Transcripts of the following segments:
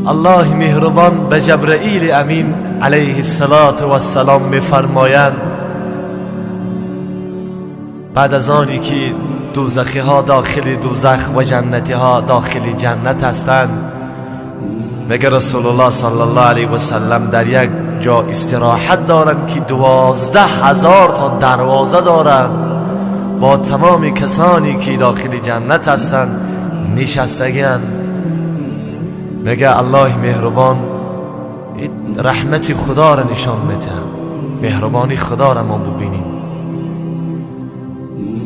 الله مهربان به جبرائیل امین علیه السلام میفرمایند بعد از آنی که دوزخی ها داخل دوزخ و جنتی ها داخل جنت هستند، میگه رسول الله صلی الله علیه و سلم در یک جا استراحت دارند که 12,000 تا دروازه دارند، با تمام کسانی که داخل جنت هستند نشستگی‌اند. میگه الله مهربان رحمت خدا را نشان میده، مهربانی خدا را ما ببینیم.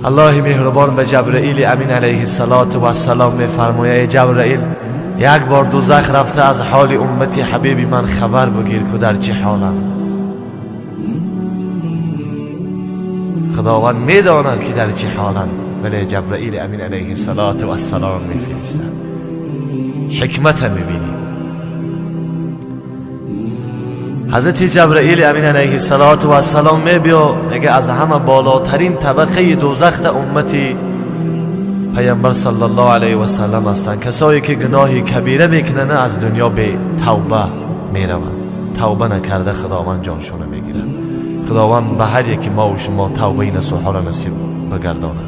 الله مهربان به جبرائیل امین علیه السلام میفرماید جبرائیل یک بار دوزخ رفته از حال امتی حبیبی من خبر بگیر که در چه حالند. خداوند میداند که در چه حالند، ولی جبرائیل امین علیه السلام میفرستند. حکمت میبینیم. حضرت جبرائیل امین علیه السلام میگه از همه بالاترین طبقه دوزخ امتی پیامبر صلی الله علیه و سلم هستند. کسایی که گناه کبیره میکنن از دنیا به توبه میروند، توبه نکرده خداوند جانشون میگیره. خداوند به هر یکی ما و شما توبه نصوحا را نصیب بگردانه.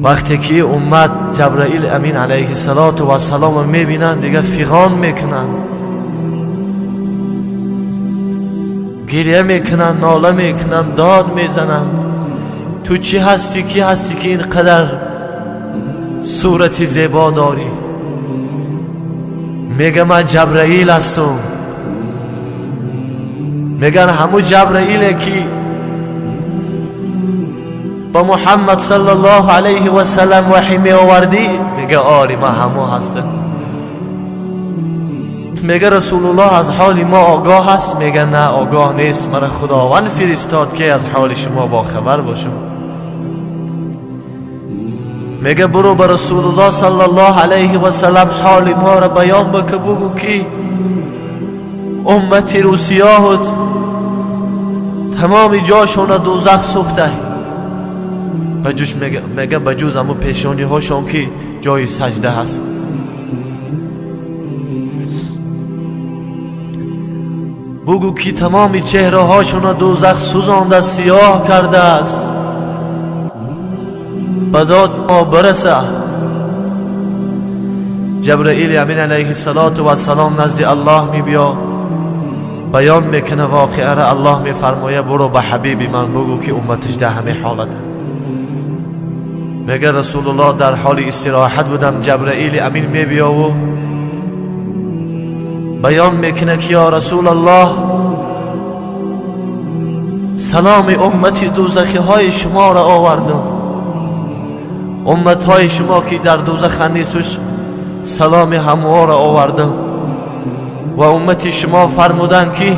وقتی که امت جبرائیل امین علیه السلام میبینن دیگه فیغان میکنن، گریه میکنن، ناله میکنن، داد میزنن. تو چی هستی؟ کی هستی که اینقدر صورت زیبا داری؟ میگه من جبرائیل هستم. میگن همون جبرائیله که با محمد صلی الله علیه و سلم وحی می آوردی؟ میگه آری ما همو هستم. میگه رسول الله از حال ما آگاه هست؟ میگه نه آگاه نیست، من خداوند فرستاد که از حال شما با خبر باشم. میگه برو به رسول الله صلی الله علیه و سلم حال ما را بیان بکن، بگو که امتی رو سیاهد تمام جاشون دوزخ سوخته. بجوش میگه بجوز همون پیشانی هاشون که جای سجده هست. بگو که تمام چهره هاشون دوزخ سوزانده، سیاه کرده است. بداد ما برسه. جبرائیل امین علیه السلام نزد الله می بیا، بیان میکنه واقعه را. الله میفرماید برو به حبیبی من بگو که امتش در همه حالته. میگه رسول الله در حال استراحت بودم، جبرائیل امین می بیا و بیان میکنه که یا رسول الله سلام امتی دوزخی های شما را آوردم. امت های شما که در دوزخ نیستش سلام هموها را آوردم. و امتی شما فرمودن که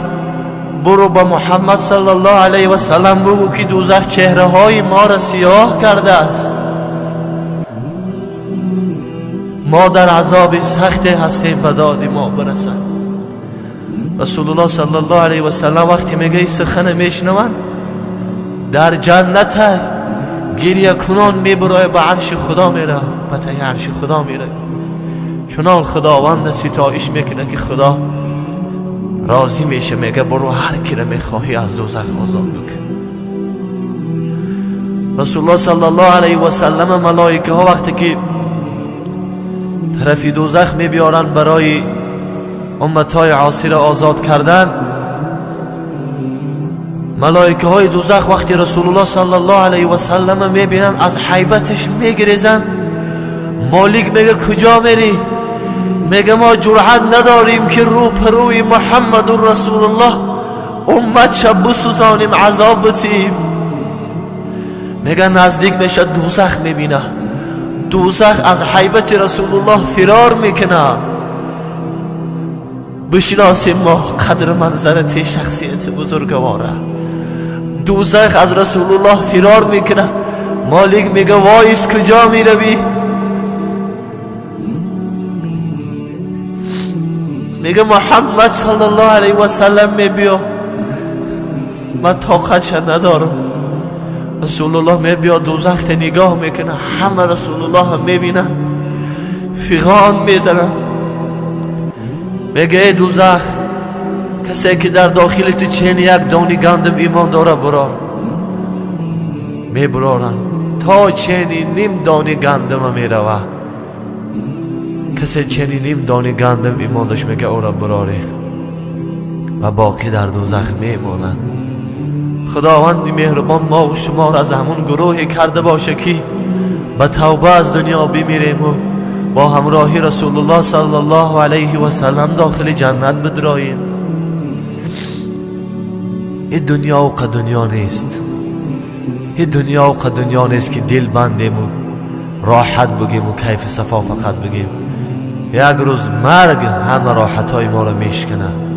برو با محمد صلی الله علیه و سلم بگو که دوزخ چهره های ما را سیاه کرده است، ما در عذاب سخت هستیم، به داد ما برسن. رسول الله صلی الله علیه و سلم وقتی میگه این سخن میشنون در جنت گریه کنان میبره، به عرش خدا میره، به تای عرش خدا میره. چنان خداوند ستایش میکنه که خدا راضی میشه، میگه برو هر کی را میخواهی از دوزخ آزاد بکن. رسول الله صلی الله علیه و سلم ملائکه ها وقتی که طرفی دوزخ میبیارن برای امتهای عاصی را آزاد کردن، ملائکه های دوزخ وقتی رسول الله صلی الله علیه و سلم میبینن از حیبتش میگریزن. مالک میگه کجا میری؟ میگه ما جرأت نداریم که رو پروی محمد رسول الله امت شب بسوزانیم، عذاب بتیم. میگه نزدیک میشه دوزخ میبینه، دوزخ از حیبت رسول الله فرار میکنه. بشناسیم ما قدر منظرت شخصیت بزرگواره. دوزخ از رسول الله فرار میکنه. مالک میگه وایس کجا میروی؟ میگه محمد صلی الله علیه و سلم میبیا، من طاقتش ندارم. رسول الله میبیاد دوزخ نگاه میکنه، همه رسول الله هم میبینن، فیغان میزنن، میگه ای دوزخ، کسی که در داخلت چین یک دانی گندم ایمان داره برار. میبرارن تا چینی نیم دانی گندم میروه. کسی چینی نیم دانی گندم ایمان داشت، میگه او را براره و باقی در دوزخ میمونن. خداوند مهربان ما و شما را از همون گروهی کرده باشه که به توبه از دنیا بمیریم و با همراهی رسول الله صلی الله علیه و سلم داخل جنت بدراییم. این دنیا اوقا دنیا نیست، این دنیا اوقا دنیا نیست که دل بندیم و راحت بگیم و کیف صفا فقط بگیم. یک روز مرگ همه راحت های ما را میشکنه.